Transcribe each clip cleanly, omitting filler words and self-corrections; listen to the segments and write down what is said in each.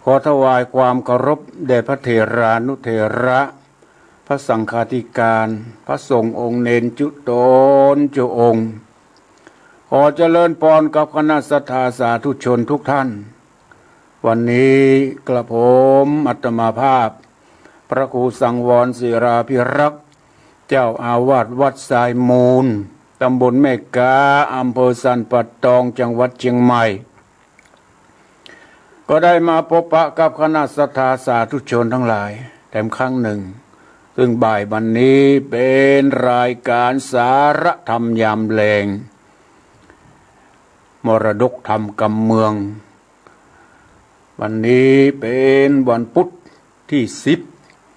ขอถวายความเคารพแด่พระเถรานุเถระพระสังฆาธิการพระสงฆ์องค์เนนจุตนจุองค์ขอเจริญพรกับคณะสัทธาสาธุชนทุกท่านวันนี้กระผมอัตมาภาพพระครูสังวรศิราภิรักษ์เจ้าอาวาสวัดสายมูลตำบลแม่กาอำเภอสันป่าตองจังหวัดเชียงใหม่ก็ได้มาพบปะกับคณะสัทธาสาธุชนทั้งหลายแต่ครั้งหนึ่งซึ่งบ่ายวันนี้เป็นรายการสาระธรรมยามแลงมรดกธรรมกำเมืองวันนี้เป็นวันพุธที่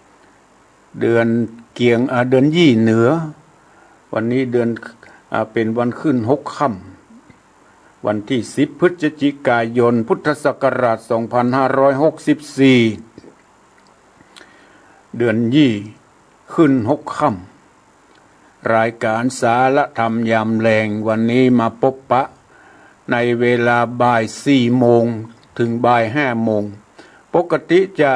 10เดือนเกียงเดือนยี่เหนือวันนี้เดือนเป็นวันขึ้น6 ค่ำวันที่10พฤศจิกายนพุทธศักราช2564เดือนยี่ขึ้น6 ค่ำรายการสาระธรรมยามแลงวันนี้มาพบปะในเวลาบ่าย4 โมงถึงบ่าย5 โมงปกติจะ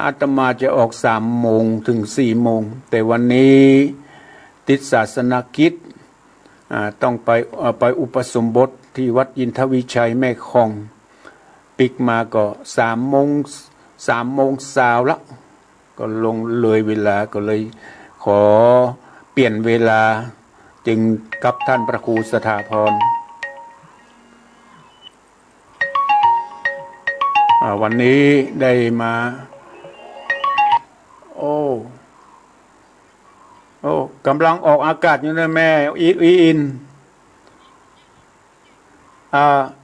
อาตมาจะออก3 โมงถึง4 โมงแต่วันนี้ติดศาสนกิจต้องไปอุปสมบทที่วัดอินทวิชัยแม่คองปิกมาก็3 โมงเช้าละก็ลงเลยเวลาก็เลยขอเปลี่ยนเวลาจึงกับท่านพระครูสถาพรวันนี้ได้มาโอ้กำลังออกอากาศอยู่นะแม่อิน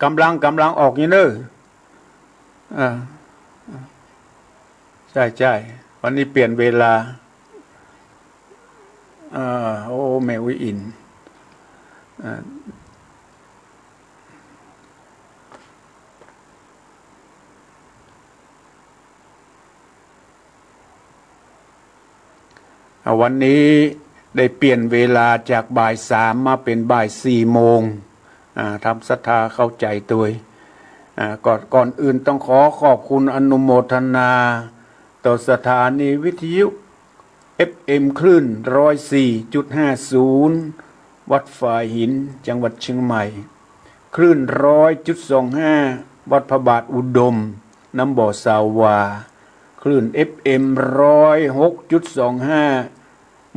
กำลังออกอยู่เนอะใช่วันนี้เปลี่ยนเวลาแม่อินวันนี้ได้เปลี่ยนเวลาจากบ่าย 3มาเป็นบ่าย 4 โมงทำศรัทธาเข้าใจตัวก่อนอื่นต้องขอบคุณอนุโมทนาต่อสถานีวิทยุ FM คลื่น 104.50 วัดฝ่ายหินจังหวัดเชียงใหม่คลื่น 100.25 วัดพระบาทอุดมน้ำบ่อสาวาคลื่น FM 106.25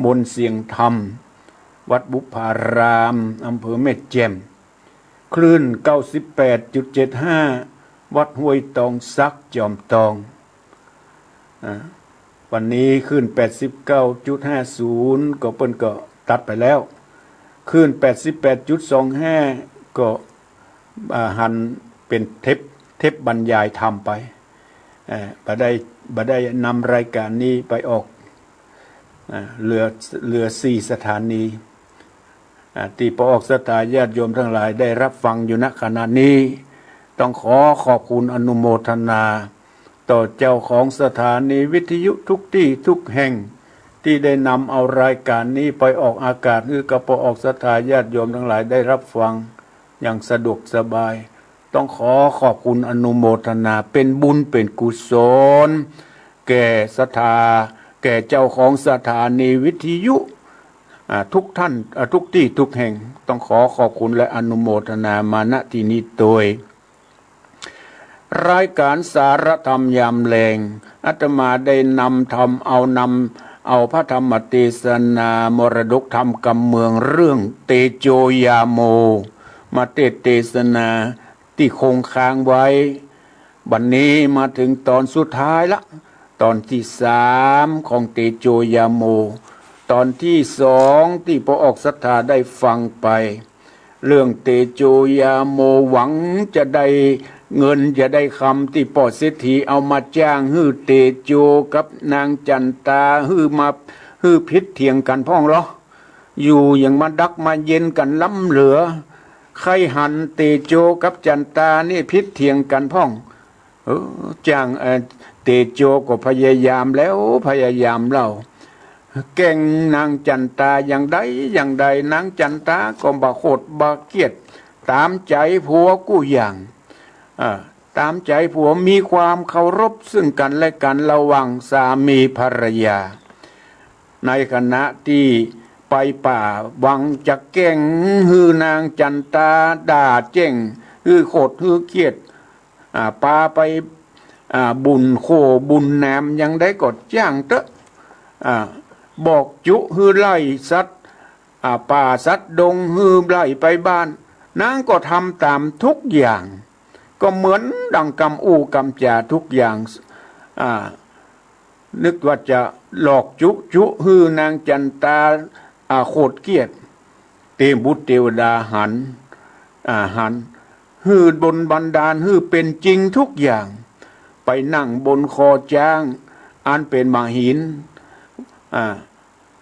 มนเสียงธรรมวัดบุพารามอำเภอแม่แจ่มคลื่น 98.75 วัดห้วยตองซักจอมตองวันนี้คลื่น 89.50 ก็เปิ้นก็ตัดไปแล้วคลื่น 88.25 ก็หันเป็นเทปบรรยายธรรมไปบ่ได้นำรายการนี้ไปออกเหลือ4 สถานีที่พอออกสถาญาติโยมทั้งหลายได้รับฟังอยู่ณขณะนี้ต้องขอบคุณอนุโมทนาต่อเจ้าของสถานีวิทยุทุกที่ทุกแห่งที่ได้นำเอารายการนี้ไปออกอากาศคือกระพอออกสถาญาติโยมทั้งหลายได้รับฟังอย่างสะดวกสบายต้องขอบคุณอนุโมทนาเป็นบุญเป็นกุศลแก่แก่เจ้าของสถานีวิทยุทุกท่านทุกที่ทุกแห่งต้องขอบคุณและอนุโมทนามาณที่นี้โดยรายการสารธรรมยามแลงอาตมาได้นำเอาพระธรรมเทศนามรดกธรรมกำเมืองเรื่องเตโชยาโมมาเทศนาที่คงค้างไว้บัดนี้มาถึงตอนสุดท้ายละตอนที่3ของเตโชยาโมตอนที่2ที่พอออกศรัทธาได้ฟังไปเรื่องเตโชยาโมหวังจะได้เงินจะได้คำที่พ่อเศรษฐีเอามาจ้างฮื้อเตโชกับนางจันตาฮื้อพิษเถียงกันพ้องเหรออยู่อย่างมาดักมาเย็นกันล้ำเหลือใครหันเตโชกับจันตานี่พิษเถียงกันพ้องจ้างเตโชก็พยายามแล้วพยายามเล่าแก่งนางจันตาอย่างใดนางจันตาก็บ่โคตรบ่เกียดตามใจผัวกู้อย่าง ตามใจผัวมีความเคารพซึ่งกันและกันระหว่างสามีภรรยาในขณะที่ไปป่าวังจะแก่งฮือนางจันตาด่าเจ้งฮือโคตรฮือเกียดปาไปบุญโคบุญแหนมยังได้กดจ้างเตอะบอกจุฮือไล่สัตว์ป่าสัตว์ดงฮือไล่ไปบ้านนางก็ทำตามทุกอย่างก็เหมือนดังกำอู้กำจ่าทุกอย่างนึกว่าจะหลอกจุฮือนางจันตาโคตรเกียดเตบุตรเทวดาหันฮือบนบันดาลฮือเป็นจริงทุกอย่างไปนั่งบนคอจ้างอันเป็นมหิน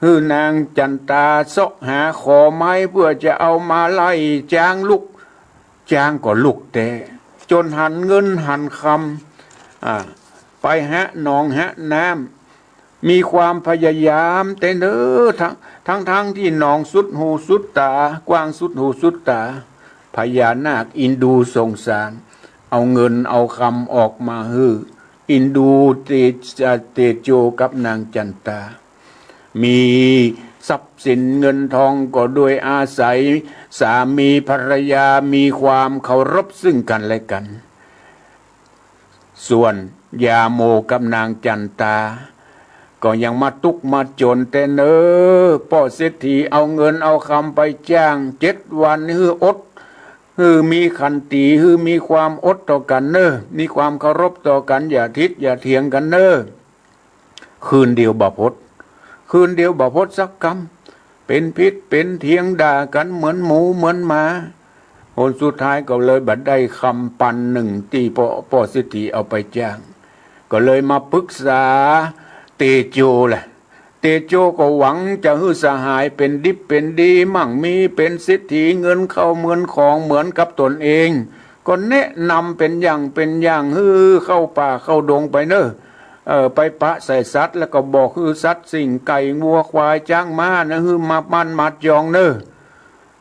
ฮือนางจันตาเสาะหาขอไม้เพื่อจะเอามาไล่จ้างลุกจ้างก็ลุกแต่จนหันเงินหันคำไปหะหนองหะน้ำมีความพยายามแต่เน้อทั้งที่หนองสุดหูสุดตากว้างสุดหูสุดตาพญานาคอินดูสงสารเอาเงินเอาคำออกมาฮืออินดูเตโจกับนางจันตามีทรัพย์สินเงินทองก็โดยอาศัยสามีภรรยามีความเคารพซึ่งกันและกันส่วนยาโมกับนางจันตาก็ยังมาตุกมาจนแต่เนอพ่อเศรษฐีเอาเงินเอาคำไปจ้าง7 วันฮืออดฮือมีขันติฮือมีความอดต่อกันเนอมีความเคารพต่อกันอย่าทิดอย่าเถียงกันเนอคืนเดียวบ่พดคืนเดียวบ่พดสักคำเป็นพิษเป็นเถียงด่ากันเหมือนหมูเหมือนหมาคนสุดท้ายก็เลยบัดได้คำปันหนึ่งที่พ่อเศรษฐีเอาไปจ้างก็เลยมาปรึกษาเตโจแหละเตโจก็หวังจะฮือสหายเป็นดิบเป็นดีมั่งมีเป็นเศรษฐีเงินเข้าเหมือนของเหมือนกับตนเองก็แนะนำเป็นอย่างฮือเข้าป่าเข้าดงไปเนอะไปปะใส่สัตว์แล้วก็บอกฮือสัตว์สิ่งไก่งัวควายจ้างม้านะฮือมามันมัดยองเนอะ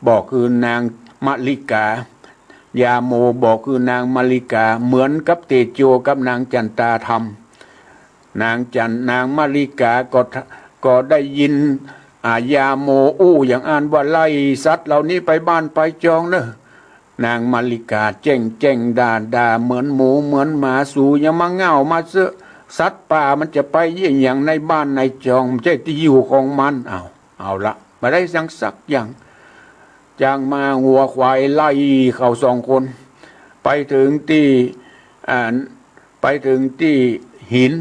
บอกคือนางมะลิกายาโมบอกคือนางมะลิกาเหมือนกับเตโจกับนางจันตาทำนางมะลิกาก็ได้ยินยาโมอู้อย่างอ่านว่าไล่สัตว์เหล่านี้ไปบ้านไปจองเนอะนางมะลิกาเจ้งด่าเหมือนหมูเหมือนหมาสูยังมาเง่ามาเสอะสัตว์ป่ามันจะไปเยี่ยงอย่างในบ้านในจองไม่ใช่ที่อยู่ของมันเอาละมาได้สักอย่างจางมางัวควายไล่เขา2 คนไปถึงที่หิน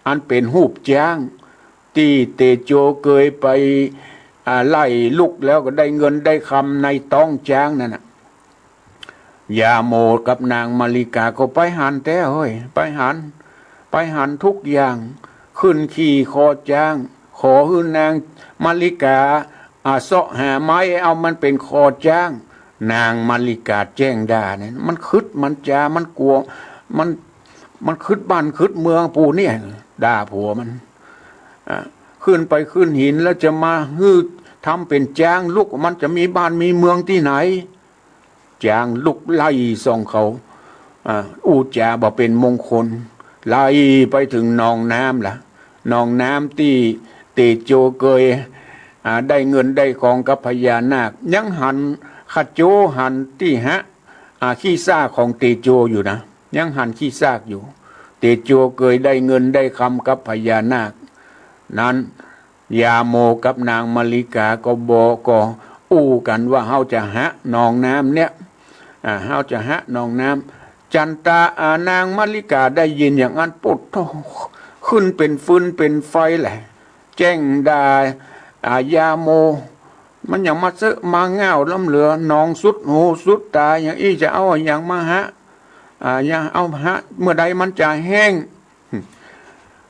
อันเป็นหูปจ้างที่เตโจเคยไปไล่ลุกแล้วก็ได้เงินได้คำในต้องจ้างนั่นน่ะยาโมกับนางมาริกาก็ไปหันแต่เฮ้ยไปหันทุกอย่างขึ้นขี่คอจ้างขอให้นางมาริกาเสาะหาไม้เอามันเป็นคอจ้างนางมาริกาแจ้งด่าเนี่ยมันคึดมันจามันกลัวมันคึดบ้านคึดเมืองปูเนี่ยด่าผัวมันขึ้นไปขึ้นหินแล้วจะมาฮือทำเป็นจ้างลุกมันจะมีบ้านมีเมืองที่ไหนจ้างลุกไล่ส่องเขาอูจาบ่เป็นมงคลไล่ไปถึงหนองน้ำล่ะหนองน้ำที่เตโจเกยได้เงินได้ของกับพญานาคยังหันขโจหันที่ขี้ซากของเตโจอยู่นะยังหันขี้ซากอยู่เตโจเกยได้เงินได้คำกับพญานาคนั้นยาโมกับนางมะลิกาก็บอกอู้กันว่าเฮาจะหะหนองน้ำเนี่ยเฮาจะหะหนองน้ำจันตานางมะลิกาได้ยินอย่างนั้นปุ๊บขึ้นเป็นฟืนเป็นไฟแหละแจ้งด่ายาโมมันอย่างมาเสอะมาเง่าล้ำเหลือหนองสุดหูสุดตาอย่างอี้จะเอาอย่างมาหะอย่างเอาหะเมื่อใดมันจะแห้ง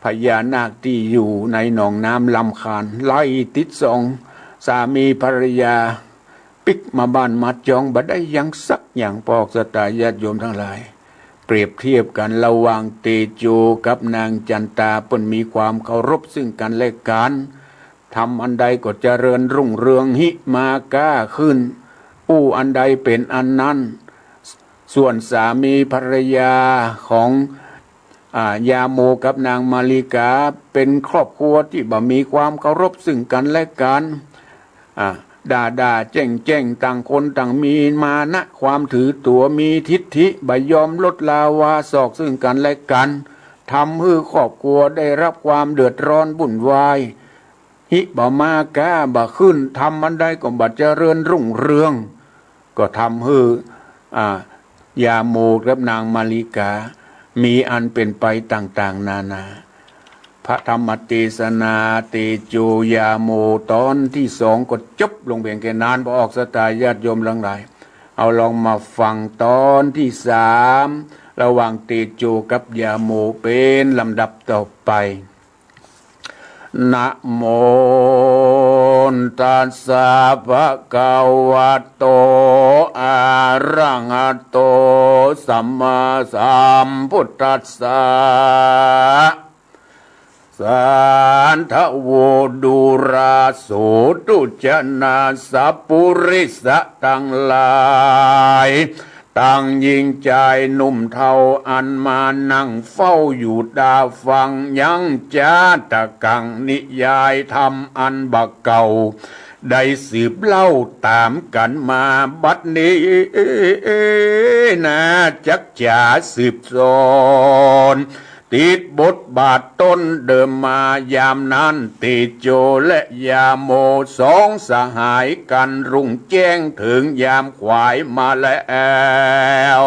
พญานาคที่อยู่ในหนองน้ำลำคาญไล่ติดส่องสามีภรรยาปิกมาบ้านมาจองบัดได้ยังสักอย่างปอกสตาญาติโยมทั้งหลายเปรียบเทียบกันระหว่างเตโจกับนางจันตาเปิ้นมีความเคารพซึ่งกันและกันทำอันใดก็เจริญรุ่งเรืองหิมาก้าขึ้นอู้อันใดเป็นอันนั้น ส่วนสามีภรรยาของยาโมกับนางมาริกาเป็นครอบครัวที่บ่มีความเคารพซึ่งกันและกันด่าแจ้งต่างคนต่างมีมานะความถือตัวมีทิฏฐิบ่ยอมลดลาวาศอกซึ่งกันและกันทำให้ครอบครัวได้รับความเดือดร้อนวุ่นวายหิบ่มากาบ่ขึ้นทำมันได้ก็บ่เจริญรุ่งเรืองก็ทำให้ยาโมกับนางมาริกามีอันเป็นไปต่างๆนานาพระธรรมเทศนาเตโจยาโมตอนที่สองก็จบลงเพียงแค่นั้นพอออกสไตล์ญาติโยมหลังหลายเอาลองมาฟังตอนที่สามระหว่างเตโจกับยาโมเป็นลำดับต่อไปนะโมตัสสะภะคะวะโตอะระหะโตสัมมาสัมพุทธัสสะสันทโวดูราโสตุจนาสัพปุริสะทั้งหลายตั้งยิ่งใจหนุ่มเทาอันมานั่งเฝ้าอยู่ดาฟังยังจาตะกังนิยายธรรมอันบักเก่าได้สืบเล่าตามกันมาบัดนี้นะจักจ่าสืบสอนติดบทบาทต้นเดิมมายามนั้นเตโจและยาโมสองสหายกันรุ่งแจ้งถึงยามขวายมาแล้ว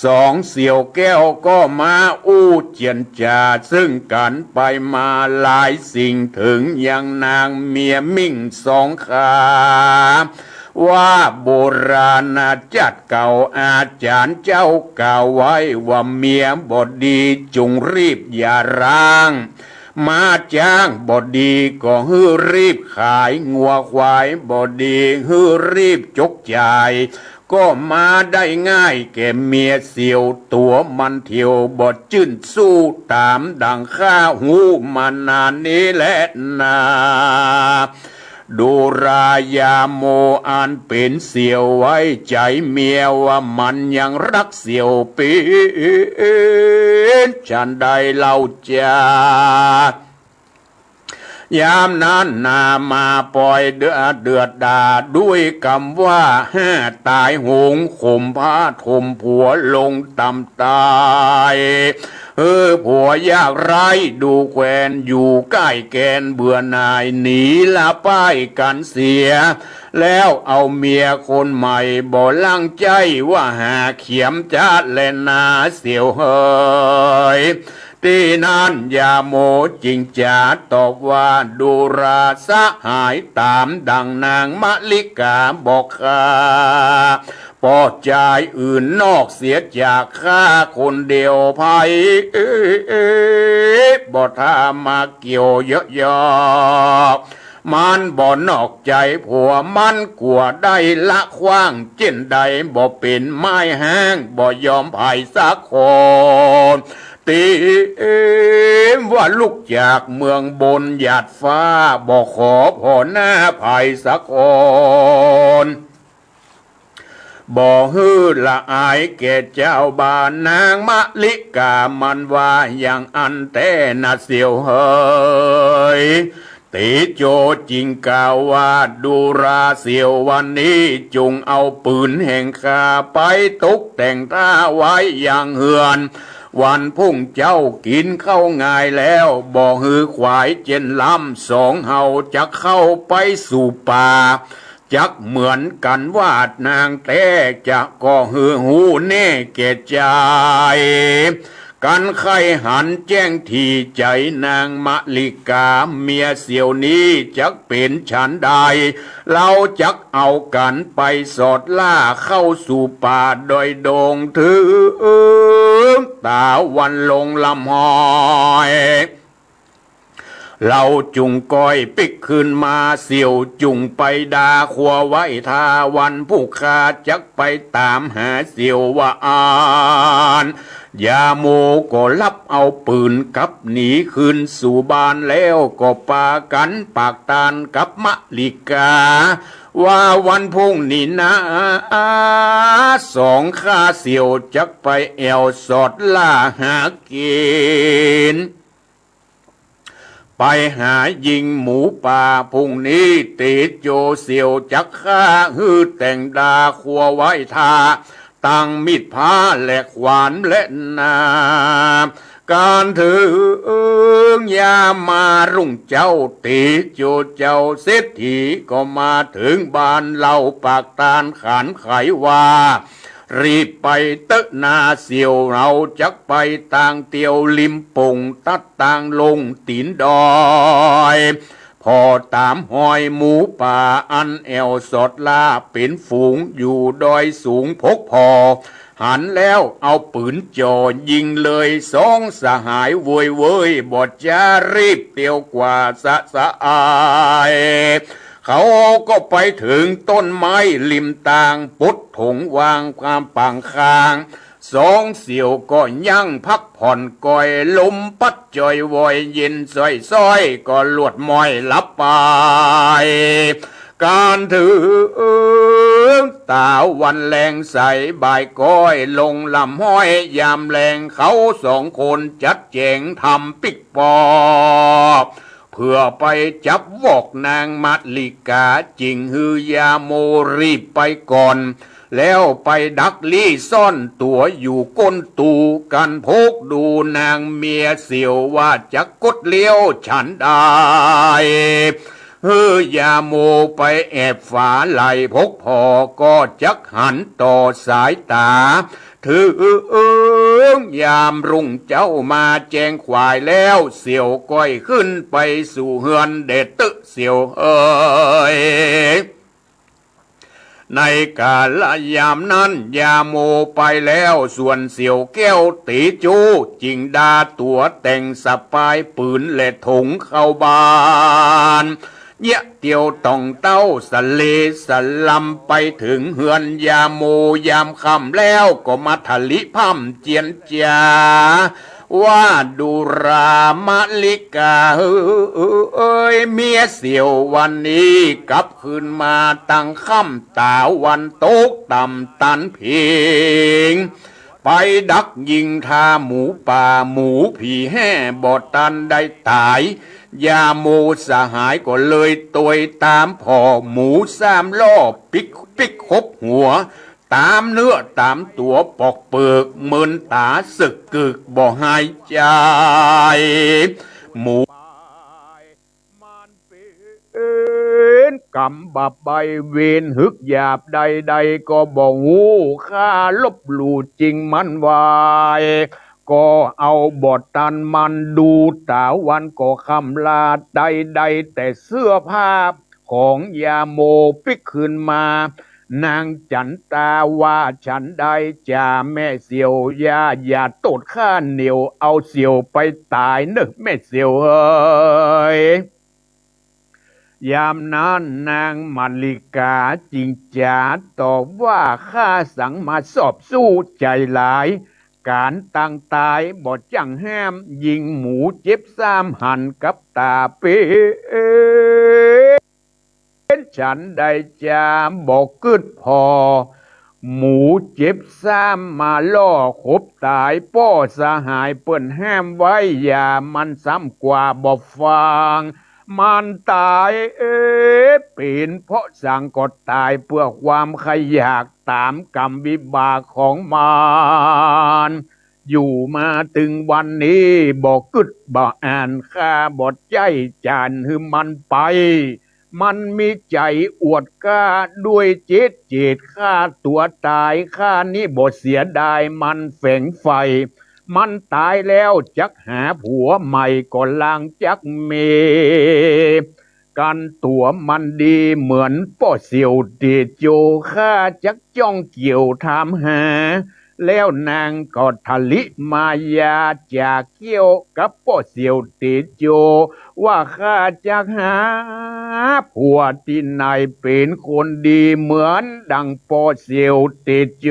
สองเสี่ยวแก้วก็มาอู้เจียนจาซึ่งกันไปมาหลายสิ่งถึงยังนางเมียมิ่งสองขาว่าโบราณจัดเก่าอาจารย์เจ้ากล่าวไว้ว่าเมียบอดีจงรีบอย่าร้างมาจ้างบอดีก็ฮือรีบขายงัวควายบอดีฮือรีบจกจ่ายก็มาได้ง่ายแก่เมียเสียวตัวมันเที่ยวบอดจื้นสู้ตามดังข้าหูมานานนี้แหละนาดูรายาโมอันเป็นเสียวไว้ใจเมียว่ามันยังรักเสียวเป็นฉันได้เล่าจายามนั้นนามาปล่อยเดือดดาด้วยคำว่าตายหงข่มผ้าถมผัวลงตำตายผัวยากไร้ดูแควนอยู่ใกล้แกนเบื่อนายหนีละป้ายกันเสียแล้วเอาเมียคนใหม่บ่ลังใจว่าหาเขียมจะเล่นนาเสียวเฮยที่นั้นยาโมจริงจะตอบว่าดูราสหายตามดังนางมะลิกาบอกข้าพอใจอื่นนอกเสียจากข้าคนเดียวภัยบ่ถ้ามาเกี่ยวเยอะยอกมันบ่นอกใจผัวมันกลัวได้ละขว้างเช่นใดบ่เป็นไม้แห้งบ่ยอมไผ่สักคนตีว่าลูกจากเมืองบนหยาดฟ้าบ่ขอพอหน้าไผ่สักคนบ่ฮือละอายแก่เจ้าบ้านนางมะลิกามันว่าอย่างอันแต่น่าเสียวเฮยติโจจริงกล่าวว่าดูราเสียววันนี้จงเอาปืนแห่งข้าไปตกแต่งท่าไว้อย่างเหือนวันพุ่งเจ้ากินเข้าง่ายแล้วบ่ฮือควายเจนลำสองเฮาจะเข้าไปสู่ป่าจักเหมือนกันว่านางแต่จะก็ฮือหูแน่แก่ใจกันไขหันแจ้งทีใจนางมะลิกาเมียเสียวนี้จักเป็นฉันใดเราจักเอากันไปสอดล่าเข้าสู่ป่าโดยโด่งถึงตาวันลงลำหอยเราจุงก้อยปิกขึ้นมาเสี่ยวจุงไปดาขัวไว้ทาวันผู้ขาจักไปตามหาเสี่ยวว่าอ่านยาโมก็รับเอาปืนกับหนีขึ้นสู่บ้านแล้วก็ปากันปากตานกับมะลิกา ว่าวันพุ่งนี้นะสองข้าเสี่ยวจักไปแอวสอดล่าหากินไปหายิงหมูป่าพุ่งนี้ติดโจเสี่ยวจักฆ่าฮือแต่งดาขัวไว้ทาตั้งมิดผ้าและขวานและนาการถึงยามารุ่งเจ้าตีโจเจ้าเศรษฐีก็มาถึงบ้านเล่าปากตาลขานไขว่ารีบไปเตะนาเสียวเราจักไปต่างเตียวลิมปงตัดต่างลงตีนดอยพอตามหอยหมูป่าอันแอวสดลาเป็นฝูงอยู่ดอยสูงพกพอหันแล้วเอาปืนจ่อยิงเลยสองสหายเว้ยเว้ยบอดจะรีบเตียวกว่าสะอายเขาก็ไปถึงต้นไม้ริมตางปุดถงวางความปังคางสองเสี่ยวก็ยั่งพักผ่อนก่อยลมปัดจ่อยวอยเย็นซ้อยก็ลวดม้อยลับไปการถึงตาวันแรงใสบ่ายก้อยลงลำห้อยยามแรงเขาสองคนจัดแจงทำปิกปอกเพื่อไปจับวอกนางมัดลิกาจริงฮือยาโมรีบไปก่อนแล้วไปดักลี่ซ่อนตัวอยู่ก้นตูกันพกดูนางเมียเสียวว่าจะกดเลี้ยวฉันได้ยาโมไปแอบฝาไหลพกพอก็จักหันต่อสายตาถึงยามรุ่งเจ้ามาแจงควายแล้วเสี่ยวก้อยขึ้นไปสู่เฮือนเด็ดตึเสี่ยวในกาลยามนั้นยาโมไปแล้วส่วนเสี่ยวแก้วตีจูจิงดาตัวแต่งสปายปืนและถงเข้าบ้านเยะเตียวต้องเต้าสเลสลัมไปถึงเฮือนยาโมยามค่ำแล้วก็มาทะลิพัมเจียนจาว่าดูรามลิกาเมียเสี่ยววันนี้กลับคืนมาตั้งค่ำตาวันตกต่ำตันเพียงไปดักยิงทาหมูป่าหมูผีแห่บอดตันได้ตายยาโมสหายก็เลยตวยตามพ่อหมูสามล้อปิกคบหัวตามเนื้อตามตัวปอกเปิกเมินตาสึกกึกบ่หายใจหมูเป็นกำบับใบเวนหึกหยาบใดก็บ่หูข้าลบหลู่จริงมันวายก็เอาบทตันมันดูตาวันก็คำลาใดแต่เสื้อผ้าของยาโมปิกขึ้นมานางจันตาว่าฉันได้จ่าแม่เสียวยาอย่าตดข้าเหนียวเอาเสียวไปตายเนอะแม่เสียวเอ้ยยามนั้นนางมาริกาจริงจ๋าตอบว่าข้าสั่งมาสอบสู้ใจหลายการตั้งตายบอดจังแห้มยิงหมูเจ็บซ้ำหันกับตาเป็นฉันได้จะบอกกึดพอหมูเจ็บซ้ำมาล่อขบตายป้อสหายเปิ้นแห้มไว้อย่ามันซ้ำกว่าบ่ฟังมันตายเป็นเพราะสั่งก็ตายเพื่อความขยากตามกรรมวิบากของมันอยู่มาถึงวันนี้บอกกึดบ่อ่านข้าบทใจจานหือมันไปมันมีใจอวดกล้าด้วยเจตฆ่าตัวตายข้านี่บ่เสียดายมันแฝงไฟมันตายแล้วจักหาผัวใหม่ก็ลางจักเมกันตัวมันดีเหมือนป้อเสี่ยวเดโจข้าจักจ้องเกี่ยวถามหาแล้วนางก็ทะลิมายาจากเกี่ยวกับป้อเสี่ยวเดโจว่าข้าจักหาผัวที่ไหนเป็นคนดีเหมือนดังป้อเสี่ยวเดโจ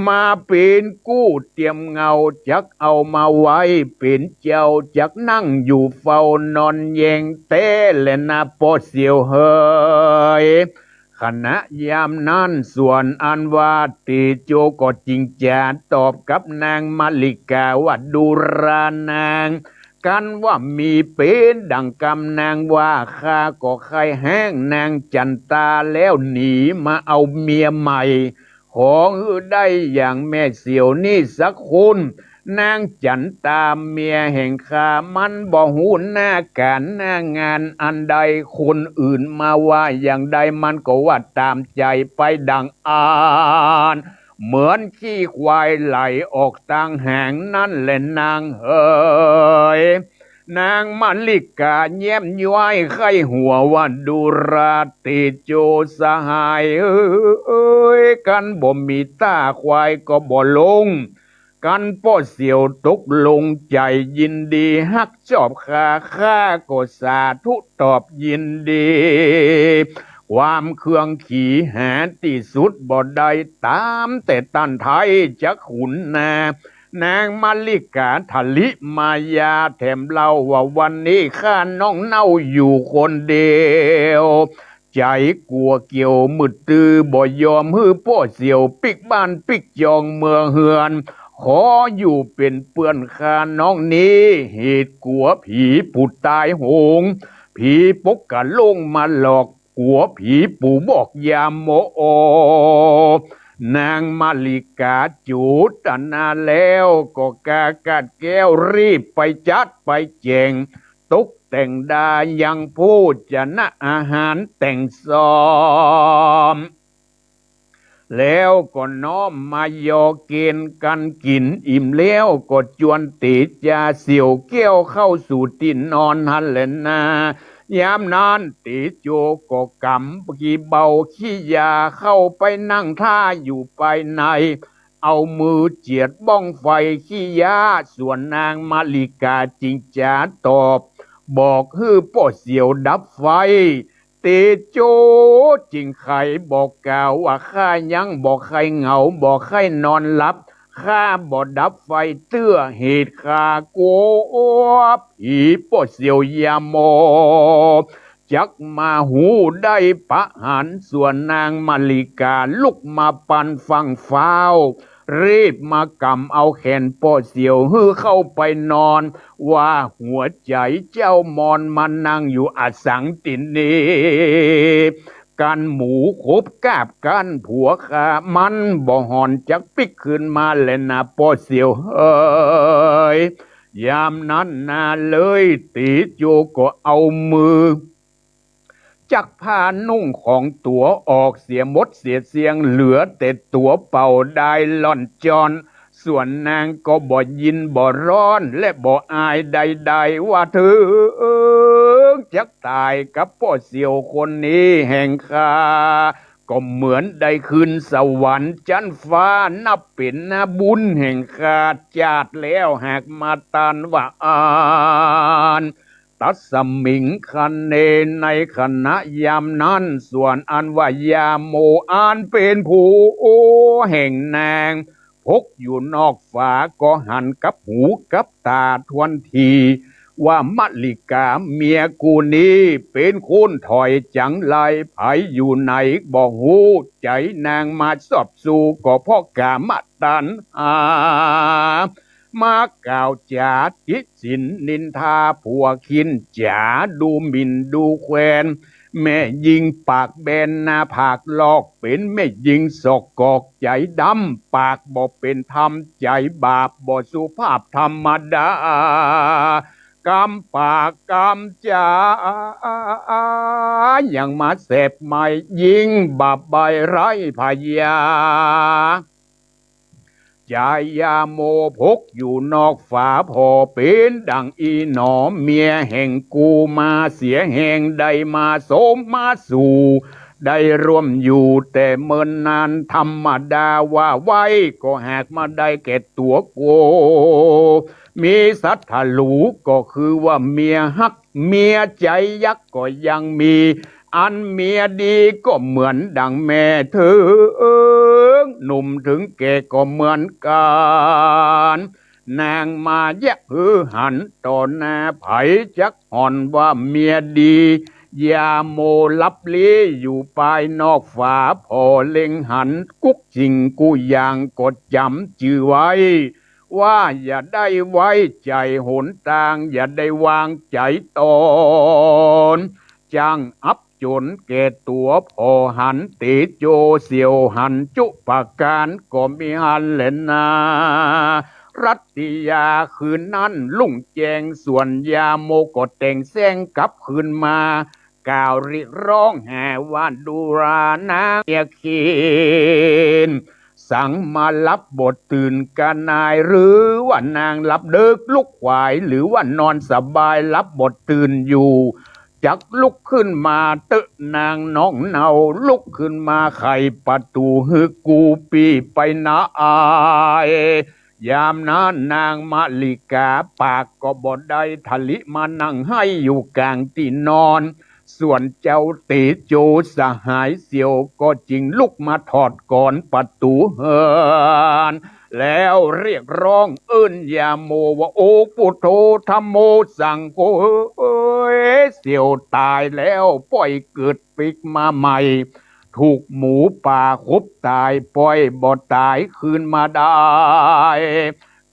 มาเป็นกู้เตรียมเงาจักเอามาไว้เป็นเจ้าจักนั่งอยู่เฝ้านอนแยงเต้และนาโปเสียวเฮยขณะยามนั้นส่วนอันว่าติโจก็จริงจัดตอบกับนางมาลิกาว่าดูรานางกันว่ามีเป็นดังกำนางว่าข้าก็ใครแห้งนางจันตาแล้วหนีมาเอาเมียใหม่ของได้อย่างแม่เสียวนี่สักคนนางจันตาเมียแห่งข้ามันบ่หูหน้าการหน้างานอันใดคนอื่นมาว่าอย่างใดมันก็ว่าตามใจไปดังอ่านเหมือนขี้ควายไหลออกต่างแห่งนั่นแหละนางเอ๋ยนางมาลิกาแย้มย้อยไข้หัวว่าดูราติโจสหายเอ้ยกันบ่มีตาควายก็บ่ลงกันป้อเสียวตกลงใจยินดีฮักชอบข้าก็สาธุตอบยินดีความเครื่องขี่แหที่สุดบ่ได้ตามแต่ตันไทยจะขุนนางมาลิกาทะลิมายาแถมเล่าว่าวันนี้ข้าน้องเน่าอยู่คนเดียวใจกลัวเกี่ยวมืดตื้อบ่ยอมฮื้อพ่อเสียวปิกบ้านปิกจองเมืองเฮือนขออยู่เป็นเปื้อนข้าน้องนี้เหตุกลัวผีผู้ตายโหงผีปกกะลงมาหลอกกลัวผีปู่บอกยามโมโอนางมาลิกาจูดนาแล้วก็กากัดแก้วรีบไปจัดไปแจงตกแต่งดายังพูดจะนะอาหารแต่งซ้อมแล้วก็น้อมมายอเกณฑ์กันกินอิ่มแล้วก็จวนติดยาเสียวเกี้ยวเข้าสู่ตินนอนหันเลนนายามนั้นติโจก็กำกีเบาขี้ยาเข้าไปนั่งท่าอยู่ภายในเอามือเจียดบ้องไฟขี้ยาส่วนนางมาลิกาจิงจาตอบบอกฮื้อป้อเสียวดับไฟติโจจริงใครบอกกล่าวว่าข้ายังบอกใครเหงาบอกใครนอนหลับข้าบ่ดับไฟเตื้อเหตุข้าโกผีป้อเสียวยาโมจักมาหูได้ปะหันส่วนนางมาลิกาลุกมาปันฟังฟ้าวรีบมากำเอาแขนป้อเสียวฮื้อเข้าไปนอนว่าหัวใจเจ้ามอนมานั่งอยู่อสังตินนี้กันหมูคบกาบกันผัวข้ามันบ่หอนจักปิกขึ้นมาเลยนะป้อเสียวเอ้ยยามนั้นนาเลยตีโจก็เอามือจักผ้านุ่งของตัวออกเสียมดเสียเสียงเหลือแต่ตัวเป่าได้ล่อนจอนส่วนนางก็บ่ยินบ่ร้อนและบ่อายใดๆว่าเธอจักตายกับพ่อเสียวคนนี้แห่งข้าก็เหมือนได้ขึ้นสวรรค์จันฟ้านับเป็นบุญแห่งข้าจาดแล้วหากมาตานว่าอ่านตัดสมิงคันเนในขณะยามนั้นส่วนอันว่ายาโมอานเป็นผู้แห่งนางพกอยู่นอกฝาก็หันกับหูกับตาทวนทีว่ามัลลิกาเมียกูนี้เป็นคนถอยจังไรไผอยู่ไหนบอกหูใจนางมาสอบสู่ก็พ่อกามตันมากล่าวจาทิสินนินทาผัวคินจ๋าดูหมิ่นดูแควนแม่ยิงปากแบนหน้าผากลอกเป็นแม่ยิงสอกกอกใจดำปากบ่เป็นธรรมใจบาปบ่สุภาพธรรมดากำปากกำจาอย่างมาเสพไม่ยิงบาปใบไร้พยาจายาโมพกอยู่นอกฝาพอเป็นดังอีหนอมเมียแห่งกูมาเสียแห่งใดมาสมมาสู่ได้ร่วมอยู่แต่เมินนานธรรมดาว่าไว้ก็หากมาได้แก่ตัวโกมีสัตถลูก็คือว่าเมียฮักเมียใจยักก็ยังมี อันเมียดีก็เหมือนดังแม่ถึงหนุ่มถึงแก่ก็เหมือนกันนางมาแยกหือหันต่อหน้าไผจักห่อนว่าเมียดียาโมลับลี้อยู่ภายนอกฝาพอเล็งหันกุกจริงกูอย่างกดจำจือไว้ว่าอย่าได้ไว้ใจหนทางอย่าได้วางใจตนจังอับจนแก่ตัวพอหันติโจเสียวหันจุปากการก็มีหันเล่นนารัตติยาคืนนั้นลุ่งแจงส่วนยาโมก็แต่งแซงกลับคืนมากล่าวริร้องแห่ว่าดูรานางเอียขีนสั่งมารับบทตื่นกันนายหรือว่านางหลับเดิกลุกขวายหรือว่านอนสบายรับบทตื่นอยู่จักลุกขึ้นมาเตะนางน้องเนาลุกขึ้นมาไขประตูฮึกกูปีไปนะอายยามนั้นนางมาลิกาปากก็บ่ได้ทะลิมานั่งให้อยู่กลางที่นอนส่วนเจ้าตีโจสหายเสียวก็จริงลุกมาถอดก่อนประตูเฮือนแล้วเรียกร้องเอิ้นยาโมว่าโอปุโธธัมโมสังโฆเสียวตายแล้วปล่อยเกิดปิกมาใหม่ถูกหมูป่าคบตายปล่อยบ่ตายคืนมาได้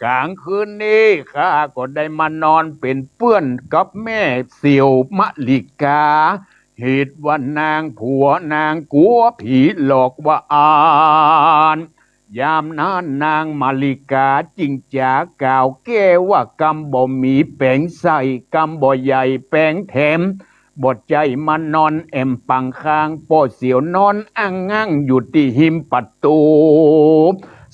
กลางคืนนี้ข้าก็ได้มานอนเป็นเพื่อนกับแม่เสี่ยวมะลิกาเหตุว่านางผัวนางกลัวผีหลอกว่าอ่านยามนั้นนางมาลิกาจิงจากล่าวแก้ว่ากำบ่มีแป้งใส่กำบ่ใหญ่แป้งแถมบทใจมันนอนแอมปังค้างป้อเสียวนอนอ้างงั่งอยู่ที่หิมประตู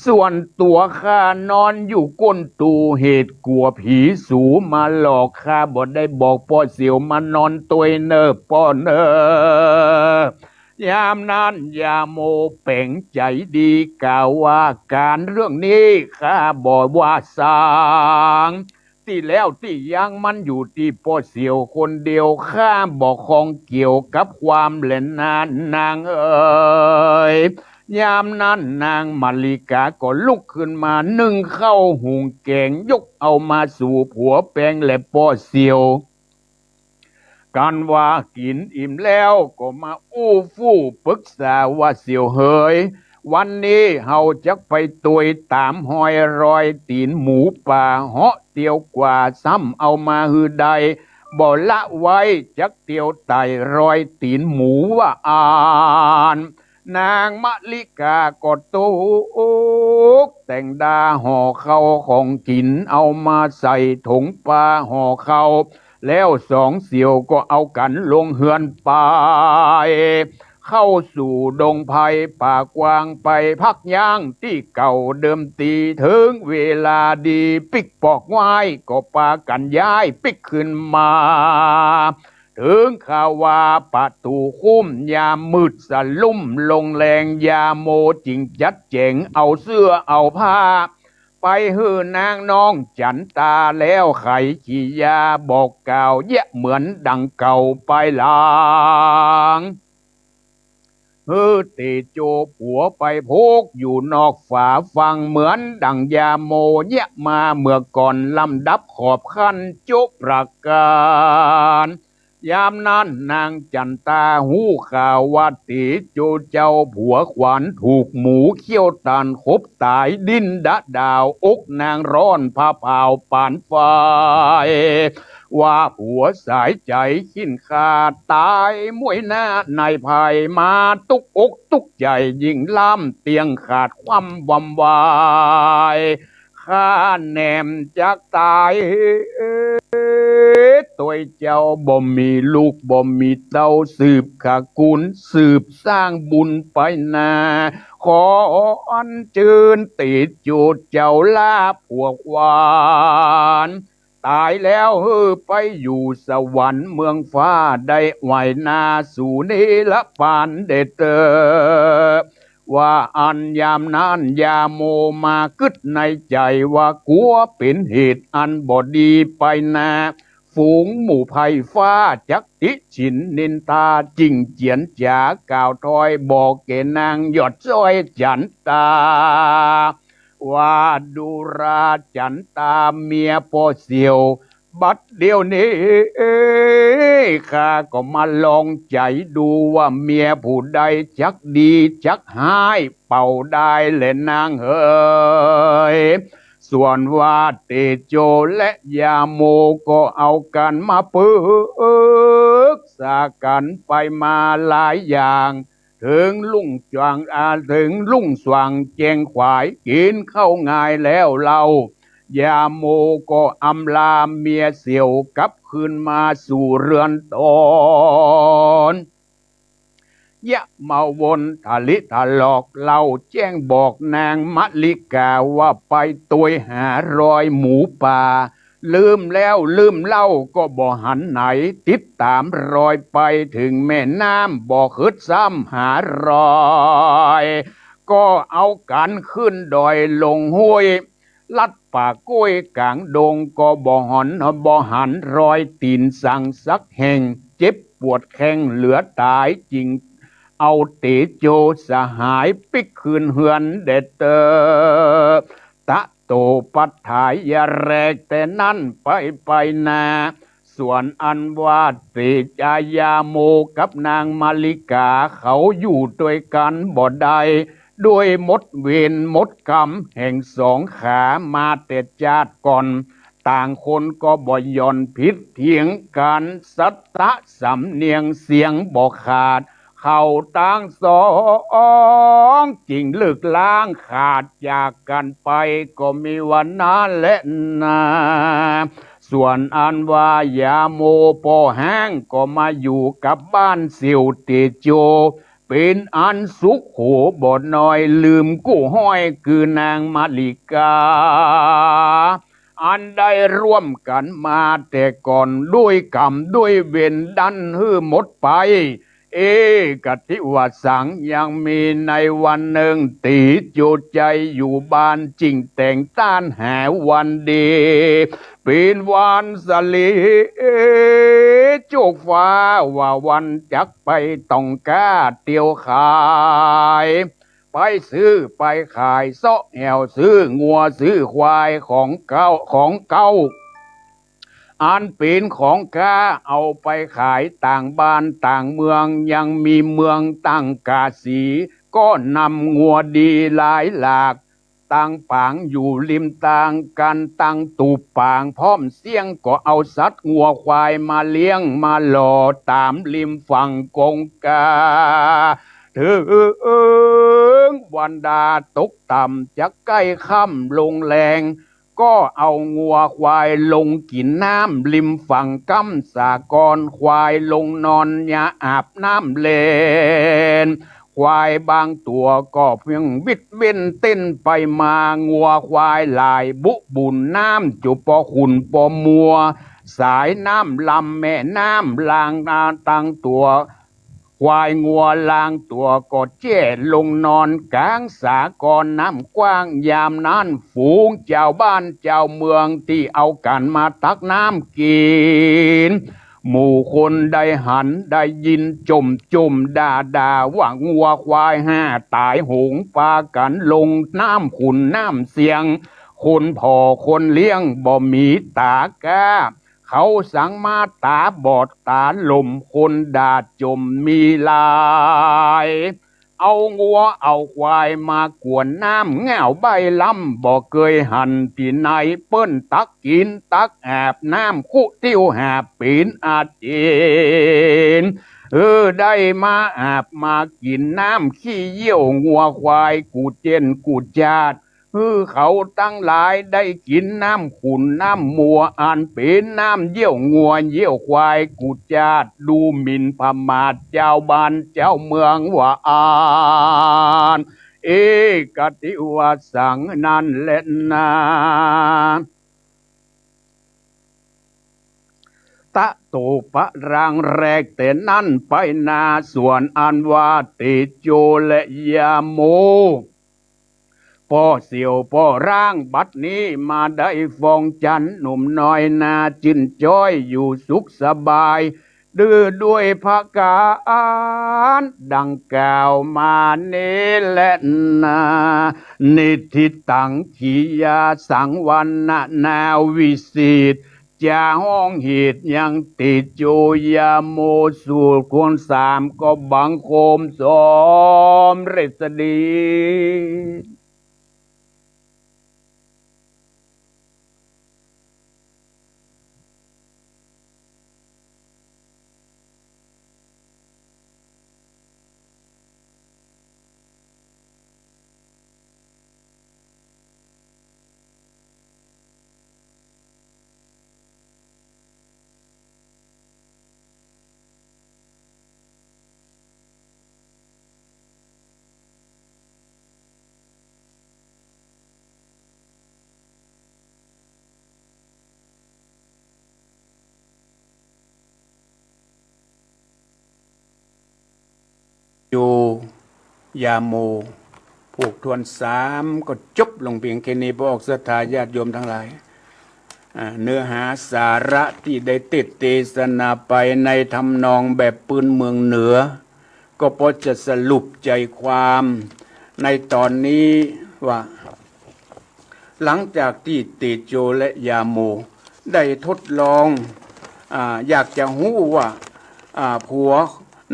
ส่วนตัวข้านอนอยู่ก้นตูเหตุกลัวผีสูมาหลอกข้าบ่ได้บอกป้อเสียวมานอนตัวเนอป้อเนอยามนั้นยาโมเป่งใจดีกล่าวว่าการเรื่องนี้ข้าบอกว่าสางที่แล้วที่ยังมันอยู่ที่ป้อเสียวคนเดียวข้าบอกของเกี่ยวกับความเล่นนานนางเอ๋ยยามนั้นนางมาริกาก็ลุกขึ้นมานึ่งข้าวหุงแกงยกเอามาสู่ผัวแปงและป้อเสียวกันว่ากินอิ่มแล้วก็มาอู้ฟู่ปรึกษาว่าเสียวเฮยวันนี้เฮาจะไปตุยตามหอยรอยตีนหมูป่าเหาะเตียวกว่าซ้ำเอามาฮือใดบ่ละไว้จักเตียวไตรอยตีนหมูว่าอ่านนางมะลิกาก็ตุกแต่งดาห่อเข้าของกินเอามาใส่ถุงปลาห่อเข้าแล้วสองเสี่ยวก็เอากันลงเฮือนไปเข้าสู่ดงไผ่ป่ากว้างไปพักย่างที่เก่าเดิมตีถึงเวลาดีปิกปอกไว้ก็ปากันย้ายปิกขึ้นมาถึงข่าวว่าประตูคุ้มยามมืดสลุ่มลงแรงยาโมจิงจัดเจ๋งเอาเสื้อเอาผ้าไปฮือนางน้องจันตาแล้วไขขียาบอกกล่าวแยะเหมือนดังเก่าไปหลังเตโจผัวไปโพกอยู่นอกฝาฟังเหมือนดังยาโมแยะมาเมื่อก่อนลำดับขอบขั้นจุประการยามนั้นนางจันตาหูข่าวว่าตีโจเจ้าผัวขวัญถูกหมูเขี้ยวตานคบตายดิ้นดะดาวอกนางร้อนผ้าเผาปานไฟว่าผัวสายใจขิ้นขาดตายมวยหน้าในภายมาตุกอกตุกใจยิ่งล่ำเตียงขาดความวำวายข้าแนมจากตายตัวเจ้าบ่มีลูกบ่มีเต้าสืบขกุลสืบสร้างบุญไปนาขออัญเชิญติดจูดเจ้าลาพวกวานตายแล้วไปอยู่สวรรค์เมืองฟ้าได้ไหวนาสู่นิลปานเดเตอว่าอันยามนั้นยาโมมากึดในใจว่ากลัวเป็นเหตุอันบ่ดีไปนาฝ ฝูงหมู่ไผ่ฟ้าจักติฉินนินตาจิงเจียนจาก่าวถอยบอกเกนางหยอดจ้อยจันตาว่าดูราจันตาเมียพ่อเสียวบัดเดียวนี้ข้าก็มาลองใจดูว่าเมียผู้ใดจักดีจักหายเป่าได้เลยนางเอ๋ยส่วนว่าเตโจและยาโมก็เอากันมาปรึกษากันไปมาหลายอย่างถึงลุงจวงถึงลุงสว่างแจงขวายกินเข้าง่ายแล้วเรายาโมก็อำลาเมียเสียวกลับคืนมาสู่เรือนตนยะเมาวนทะลิทะลอกเล่าแจ้งบอกนางมะลิกาว่าไปตัวยหารอยหมูป่าลืมแล้วลืมเล่าก็บ่หันไหนติดตามรอยไปถึงแม่น้ำบ่คืดซ้ำหารอยก็เอากันขึ้นดอยลงห้วยลัดป่ากล้วยกลางดงก็บ่หันรอยตีนสั่งสักแห่งเจ็บปวดแข้งเหลือตายจริงเอาเตโจสหายปิกคืนเฮือนเด็ดตะโตปัฏฐายาแรกแต่นั่นไปนาส่วนอันว่าเตจายาโมกับนางมาลิกาเขาอยู่ด้วยกันบ่ได้ด้วยมดเวรมดกรรมแห่งสองขามาแต่จาดก่อนต่างคนก็บ่ย่อนผิดเถียงกันสัตตะสำเนียงเสียงบ่ขาดเข้าต่างสองจริงลึกล้างขาดจากกันไปก็มีวันนั้นและนาส่วนอันว่ายาโมปอแห้งก็มาอยู่กับบ้านเสี่ยวเตโจเป็นอันสุขโหบ่น้อยลืมกู้ห้อยคือนางมาลิกาอันได้ร่วมกันมาแต่ก่อนด้วยกรรมด้วยเวรดันหื้อหมดไปกติวสังยังมีในวันหนึ่งตีจูใจอยู่บ้านจริงแต่งต้านแห่วันดีเป็นวันสลีโจกฟ้าว่าวันจักไปต้องกาเตียวขายไปซื้อไปขายเสาะแหวซื้องัวซื้อควายของเก่าอันเป็นของกาเอาไปขายต่างบ้านต่างเมืองยังมีเมืองตั้งกาสีก็นำงัวดีหลายหลากตั้งปางอยู่ริมต่างกันตั้งตูบปางพร้อมเสียงก็เอาสัตว์งัวควายมาเลี้ยงมาหล่อตามริมฝั่งกงกาถึงวันดาตกต่ำจะใกล้ค่ำลงแรงก็เอางัวควายลงกินน้ำริมฝั่งกำสากรควายลงนอนยาอาบน้ำเลนควายบางตัวก็เพียงวิดเว้นเต้นไปมางัวควายลายบุบุญน้ำจุปอขุนปอมัวสายน้ำลำแม่น้ำลางนาตั้งตัวควายงัวลางตัวก็เจ๊ลงนอนกลางสากรน้ำกว้างยามนั้นฝูงเจ้าบ้านเจ้าเมืองที่เอากันมาตักน้ำกินหมู่คนได้หันได้ยินจมด่าว่างัวควายห้าตายหงปากันลงน้ำขุนน้ำเสียงคนพ่อคนเลี้ยงบ่มีตากาเขาสั่งมาตาบอดตาลมคนด่าจมมีลายเอางัวเอาควายมากวนน้ำแง่วใบลำบ่เคยหันที่ไหนเปิ้นตักกินตักแอบน้ำคุติ้วแหบปีนอาเจนได้มาอาบมากินน้ำขี้เยี่ยวงัวควายกูเจนกูจาดเขาตั้งหลายได้กินน้ำขุนน้ำมัวอันเป็นน้ำเยี่ยวงัวเยี่ยวควายกูจาดดูหมิ่นพมาทเจ้าบ้านเจ้าเมืองว่าอ่านกติวสังนั่นแหละนาตะโตปะรางแรกแต่นั่นไปนาส่วนอันว่าเตโจและยาโม พ่อเสียวพ่อร่างบัดนี้มาได้ฟองจันทร์หนุ่มน้อยนาจินจ้อยอยู่สุขสบายดื้อด้วยพระการดังกล่าวมานี้แหละนานิทิตังขียาสังวันนาวิสิตจะห้องเหตุยังติดโจยาโมสูตรคนสามก็บังโคมสมเรศดีอยู่ยาโมพวกทวนสามก็จบลงเพียงแค่นี้บอกศรัทธาญาติโยมทั้งหลายเนื้อหาสาระที่ได้ติดเทศนาไปในทำนองแบบปืนเมืองเหนือก็พอจะสรุปใจความในตอนนี้ว่าหลังจากที่เตโจและยาโมได้ทดลองอยากจะรู้ว่าผัว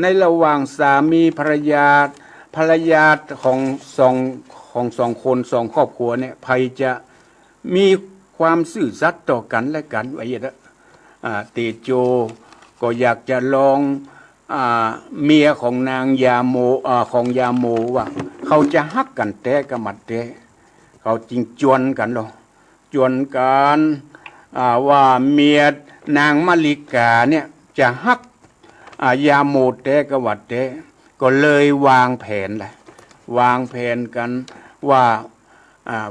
ในระหว่างสามีภรรยาของสองคนสองครอบครัวเนี่ยใครจะมีความซื่อสัตย์ต่อกันและกันไว้อย่างนั้นเตโจก็อยากจะลองเมียของนางยาโมของยาโมว่าเขาจะฮักกันแต่กับมัดแต่เขาจริงจวนกันหรอจวนกันว่าเมียนางมะลิกาเนี่ยจะฮักยาโมแต่กับวัดแต่ก็เลยวางแผนแหละวางแผนกันว่า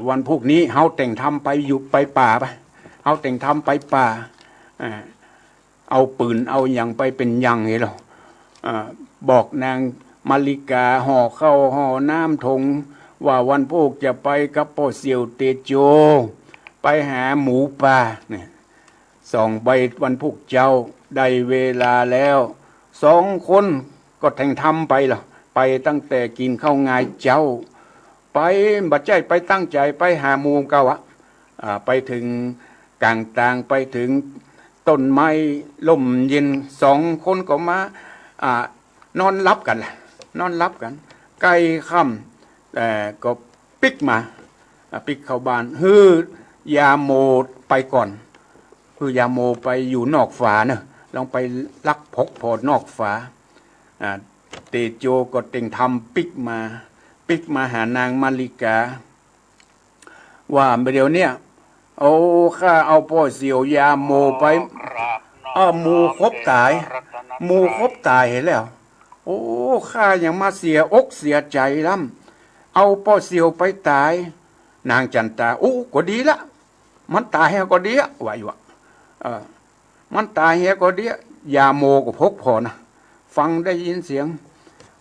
วันพวกนี้เฮาแต่งทำไปอยู่ไปป่าไปเฮาแต่งทำไปป่าเอาปืนเอาอย่างไปเป็นยังไงหรอบอกนางมาริกาห่อเข้าห่อน้ำทงว่าวันพวกจะไปกับพ่อเสี่ยวเตโจไปหาหมูป่าเนี่ยส่องใบวันพวกเจ้าได้เวลาแล้วสองคนก็แต่งทำไปหรอไปตั้งแต่กินข้าวงายเจ้าไปบัดใจไปตั้งใจไปหาหมูเก่าไปถึงกลางต่างไปถึงต้นไม้ล่มเย็นสองคนก็มานอนรับกันแหละนอนรับกันใกล้ค่ำแต่ก็ปิกมาปิกเข้าบ้านฮือยาโมไปก่อนฮือยาโมไปอยู่นอกฝาเนอะลองไปลักพกพอนอกฝาเตโจก็เต็งทำปิกมาหานางมาริกาว่าเดี๋ยวเนี้ยเอาข้าเอาพ่อเสี่ยวยาโมไปหมูครบตายหมูครบตายเห็นแล้วโอ้ข้ายังมาเสียอกเสียใจล้ำเอาพ่อเสี่ยวไปตายนางจันตาโอ้ก็ดีละมันตายแฮก็ดีอะว่าอยู่มันตายแฮก็ดียาโมก็พกพอนะฟังได้ยินเสียง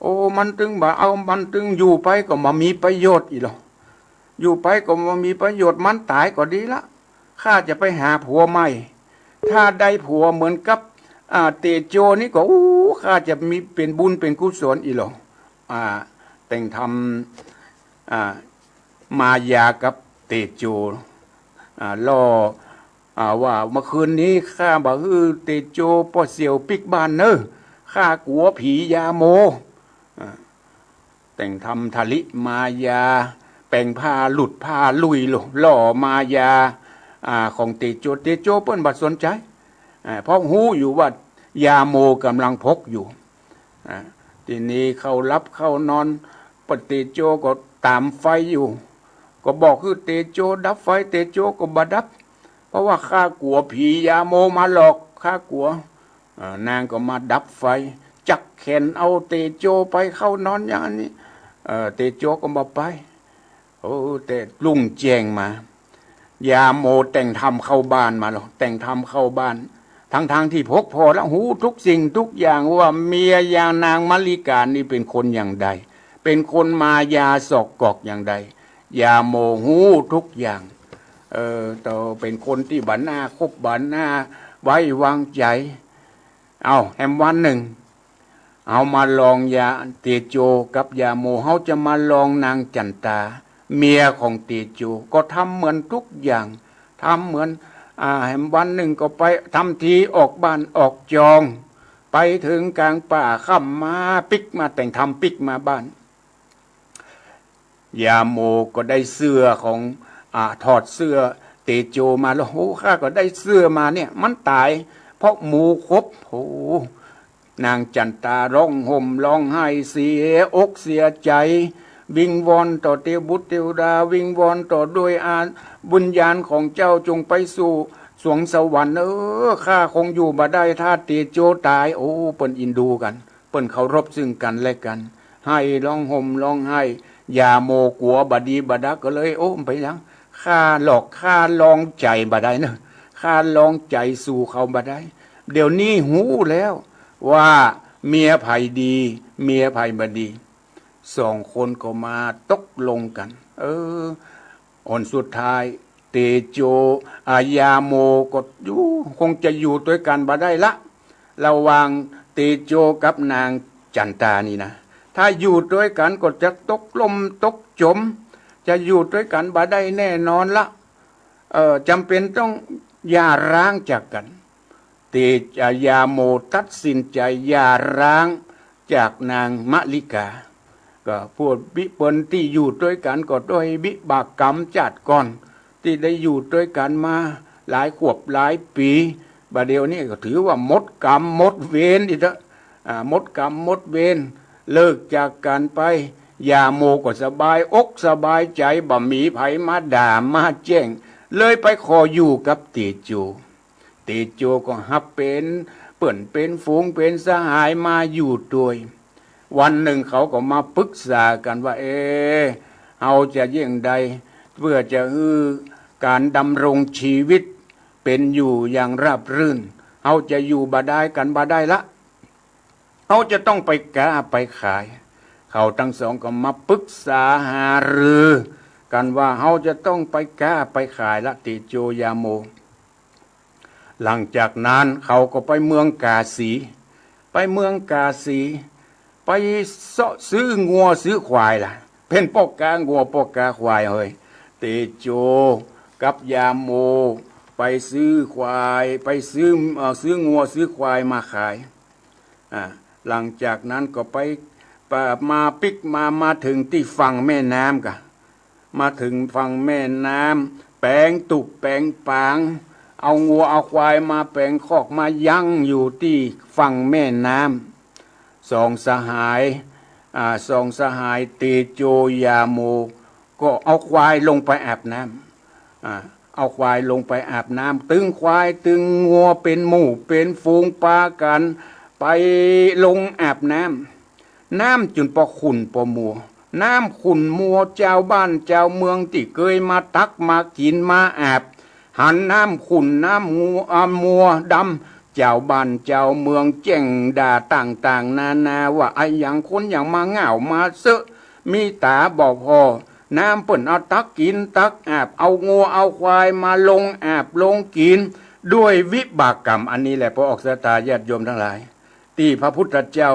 โอ้มันตึงบ่าเอามันตึงอยู่ไปก็มามีประโยชน์อีหรออยู่ไปก็มามีประโยชน์มันตายก็ดีละข้าจะไปหาผัวใหม่ถ้าได้ผัวเหมือนกับเตโจนี่ก็ข้าจะมีเป็นบุญเป็นกุศลอีหรอแต่งทำมายากับเตโจล่อว่าเมื่อคืนนี้ข้าบอกเตโจพ่อเสี่ยวปิกบ้านเนอะข้ากลัวผียาโมแต่งทำทะลิมายาแปลงผ้าหลุดผ้าลุยหล่อมายาของเตโจเปิ้นบัดสนใจเพราะหูอยู่ว่ายาโมกำลังพกอยู่ทีนี้เขารับเข้านอนปเตโจก็ตามไฟอยู่ก็บอกคือเตโจดับไฟเตโจก็บัดดับเพราะว่าข้ากลัวผียาโมมาหลอกข้ากลัวนางก็มาดับไฟจักแขนเอาเตโจไปเข้านอนอย่างนี้เตโจก็มาไปโอ้แต่ลุงแจงมายาโมแต่งทำเข้าบ้านมาหรอกแต่งทำเข้าบ้านทั้งที่พกพอแล้วหูทุกสิ่งทุกอย่างว่าเมียอย่างนางมะลิกานี่เป็นคนอย่างใดเป็นคนมายาสอกกอกอย่างใด อย่าโมหูทุกอย่างต่อเป็นคนที่บันหน้าคบบันหน้าไว้วางใจเอาแฮมวันหนึ่งเอามาลองยาเตโจกับยาโมเขาจะมาลองนางจันตาเมียของเตโจก็ทำเหมือนทุกอย่างทำเหมือนแฮมวันหนึ่งก็ไปทำทีออกบ้านออกจองไปถึงกลางป่าค่ำมาปิกมาแต่งทำปิกมาบ้านยาโมก็ได้เสื้อของถอดเสื้อเตโจมาแล้วโอ้ข้าก็ได้เสื้อมาเนี่ยมันตายเพราะหมูครบโอ้นางจันตาร้องห่มร้องไห้เสียอกเสียใจวิงวอนต่อเทวบุตรเทวดาวิงวอนต่อด้วยบุญญาณของเจ้าจงไปสู่สวงสวรรค์ข้าคงอยู่บ่ได้ถ้าเตโจตายโอ้เปิ้นอินดูกันเปิ้นเคารพซึ่งกันและกันให้ร้องห่มร้องไห้ยาโมกัวบดีบดักก็เลยโอ้ไปยังข้าหลอกข้าลองใจบ่ได้เนอะข้าลองใจสู่เขาบ่ได้เดี๋ยวนี้หูแล้วว่าเมียไผ่ดีเมียไผ่บดีสองคนก็มาตกลงกันอนสุดท้ายเตโจยาโมก็อยู่คงจะอยู่ด้วยกันบ่ได้ละระหว่างเตโจกับนางจันตานี่นะถ้าอยู่ด้วยกันก็จะตกลมตกจมจะอยู่ด้วยกันบ่ได้แน่นอนละจำเป็นต้องอย่าร้างจากกันเตยาโมตัดสินใจอย่าร้างจากนางมะลิกาก็พวกบิเปิลที่อยู่ด้วยกันก็ด้วยบิบากกรรมจัดก่อนที่ได้อยู่ด้วยกันมาหลายขวบหลายปีบัดเดียวนี้ก็ถือว่าหมดกรรมหมดเวรอีกแล้วหมดกรรมหมดเวรเลิกจากกันไปยาโมก็สบายอกสบายใจบ่มีไผมาด่ามาแจ้งเลยไปขออยู่กับเตโจเตโจก็ฮับเป็นเปิ่นเป็นฝูงเป็นสหายมาอยู่ด้วยวันหนึ่งเขาก็มาปรึกษากันว่าเอาจะเยี่ยงใดเพื่อจะการดำรงชีวิตเป็นอยู่อย่างราบรื่นเอาจะอยู่บ่ได้กันบ่ได้ละเขาจะต้องไปกาไปขายเขาทั้งสองก็มาปรึกษาหารือกันว่าเขาจะต้องไปกาไปขายละติโจยาโมหลังจากนั้นเขาก็ไปเมืองกาสีไปเมืองกาสีไปซื้องัวซื้อควายล่ะเป็นปอกกางัวปอกกาควายเฮ้ยเตโจกับยาโมไปซื้อควายไปซื้องัวซื้อควายมาขายหลังจากนั้นก็ไปมาปิกมาถึงที่ฝั่งแม่น้ำกันมาถึงฝั่งแม่น้ำแปลงตุบแปลงปางเอางัวเอาควายมาแปลงคอกมายั่งอยู่ที่ฝั่งแม่น้ำสองสหายเตโจยาโมก็เอาควายลงไปอาบน้ำเอาควายลงไปอาบน้ำตึงควายตึงงัวเป็นหมู่เป็นฝูงปากันไปลงอาบน้ำจุนปอขุ่นปอมัวน้ำขุ่นมัวเจ้าบ้านเจ้าเมืองที่เคยมาตักมากินมาอาบหันน้ำขุ่นน้ำมัวดำเจ้าบ้านเจ้าเมืองแจ้งด่าต่างๆนานาว่าไอ้อย่างคนอย่างมาเหงามาเซอะมีตาบอกพอน้ำเปิ่นเอาตักกินตักอาบเอางัวเอาควายมาลงอาบลงกินด้วยวิบากกรรมอันนี้แหละพระออกสตาญาติโยมทั้งหลายที่พระพุทธเจ้า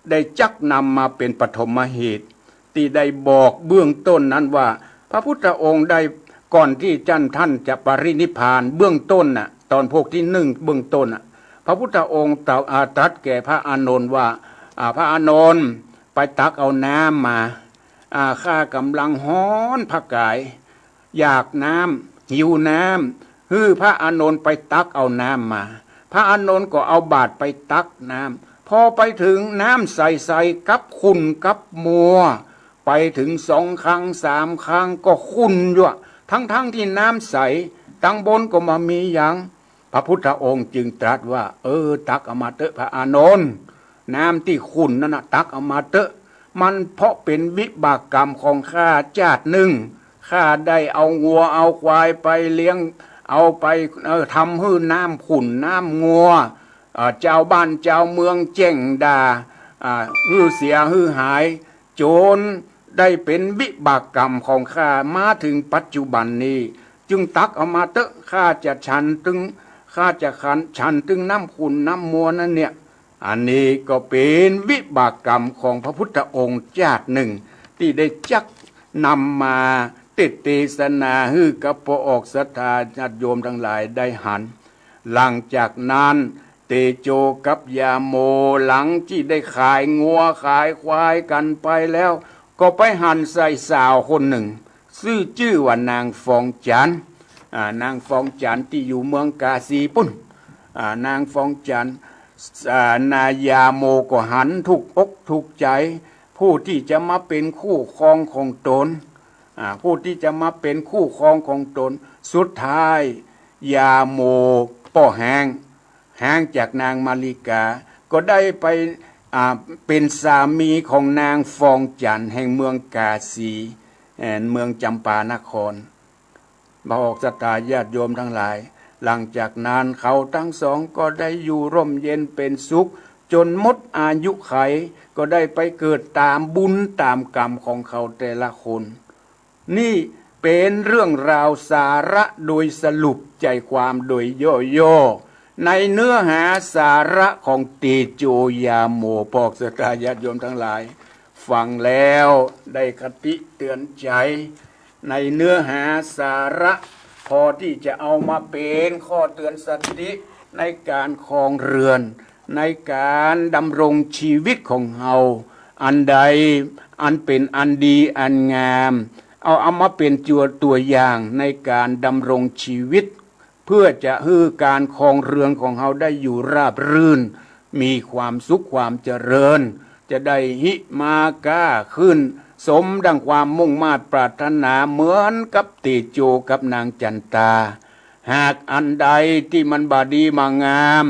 ได้จักนำมาเป็นปฐมเหตุที่ได้บอกเบื้องต้นนั้นว่าพระพุทธองค์ได้ก่อนที่ท่านจะปรินิพพานเบื้องต้นน่ะตอนพวกที่หนึ่งเบื้องต้นน่ะพระพุทธองค์ตรัสแก่พระอานนท์ว่าพระอานนท์ไปตักเอาน้ำมาข้ากำลังฮ้อนพระกายอยากน้ำหิวน้ำพระอานนท์ไปตักเอาน้ำมาพระอานนท์ก็เอาบาตรไปตักน้ำพอไปถึงน้ำใสๆกับขุ่นกับมัวไปถึง2 ครั้ง3 ครั้งก็ขุ่นอยู่ทั้งที่น้ำใสตั้งบนก็มามีอย่างพระพุทธองค์จึงตรัสว่าตักเอามาเถอะพระอานนท์น้ำที่ขุ่นนั่นนะตักเอามาเถอะมันเพราะเป็นวิบากกรรมของข้าชาติหนึ่งข้าได้เอางัวเอาควายไปเลี้ยงเอาไปทำให้น้ำขุ่นน้ำงัวเจ้าบ้านเจ้าเมืองแจ้งด่าเสียหายโจร ได้เป็นวิบากกรรมของข้ามาถึงปัจจุบันนี้ จึงตักเอามาเตอะข้าจะฉันตึงข้าจะฉันตึงน้ำขุนน้ำมัวนั่นเนี่ยอันนี้ก็เป็นวิบากกรรมของพระพุทธองค์ชาติหนึ่งที่ได้จักนำมาติดเทศนาฮือกับพระออกศรัทธาญาติโยมทั้งหลายได้หันหลังจากนั้นเตโจกับยาโมหลังที่ได้ขายงัวขายควายกันไปแล้วก็ไปหันใส่สาวคนหนึ่งชื่อว่านางฟองจันทร์นางฟองจันทร์ที่อยู่เมืองกาสีปุ่นนางฟองจันทร์นายาโมก็หันถูกอกถูกใจผู้ที่จะมาเป็นคู่ครองของตนผู้ที่จะมาเป็นคู่ครองของตนสุดท้ายยาโมป้อแห้งจากนางมาริกาก็ได้ไปเป็นสามีของนางฟองจันทร์แห่งเมืองกาสีเมืองจำปานครบาออกศรัทธาญาติโยมทั้งหลายหลังจากนั้นเขาทั้งสองก็ได้อยู่ร่มเย็นเป็นสุขจนหมดอายุไขก็ได้ไปเกิดตามบุญตามกรรมของเขาแต่ละคนนี่เป็นเรื่องราวสาระโดยสรุปใจความโดยย่อๆในเนื้อหาสาระของเตโจยาโมพอกศรัทธาญาติโยมทั้งหลายฟังแล้วได้คติเตือนใจในเนื้อหาสาระพอที่จะเอามาเป็นข้อเตือนสติในการครองเรือนในการดำรงชีวิตของเฮาอันใดอันเป็นอันดีอันงามเอามาเป็นตัวอย่างในการดำรงชีวิตเพื่อจะให้การครองเรือนของเฮาได้อยู่ราบรื่นมีความสุขความเจริญจะได้หิมาก้าขึ้นสมดังความมุ่งมา่ปรารถนาเหมือนกับเตโจกับนางจันตาหากอันใดที่มันบาดีมางาม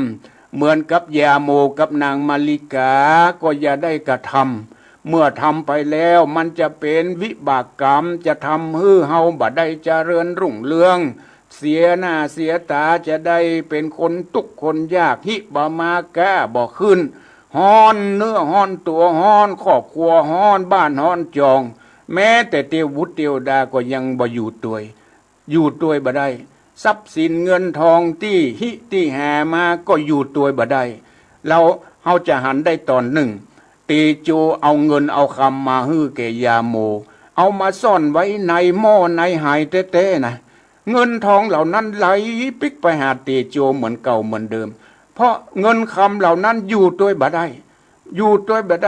เหมือนกับยาโมกับนางมาริกาก็อย่าได้กระทำเมื่อทำไปแล้วมันจะเป็นวิบากกรรมจะทำให้เฮาบ่ได้เจริญรุ่งเรืองเสียหน้าเสียตาจะได้เป็นคนทุกข์คนยากหิบามาแก้บ่ขึ้นฮ้อนเนื้อฮ้อนตัวฮ้อนครอบครัวฮ้อนบ้านฮ้อนจองแม้แต่เทวบุตรเทวดาก็ยังบ่อยู่ตัวบ่ได้ทรัพย์สินเงินทองที่หามาก็อยู่ตัวบ่ได้เฮาจะหันได้ตอนหนึ่งเตโจเอาเงินเอาคำมาฮื้อแก่ยาโมเอามาซ่อนไว้ในหม้อในหายเต้ๆนะเงินทองเหล่านั้นไหลปิกไปหาเตโจเหมือนเก่าเหมือนเดิมเพราะเงินคำเหล่านั้นอยู่ตัวบ่ไ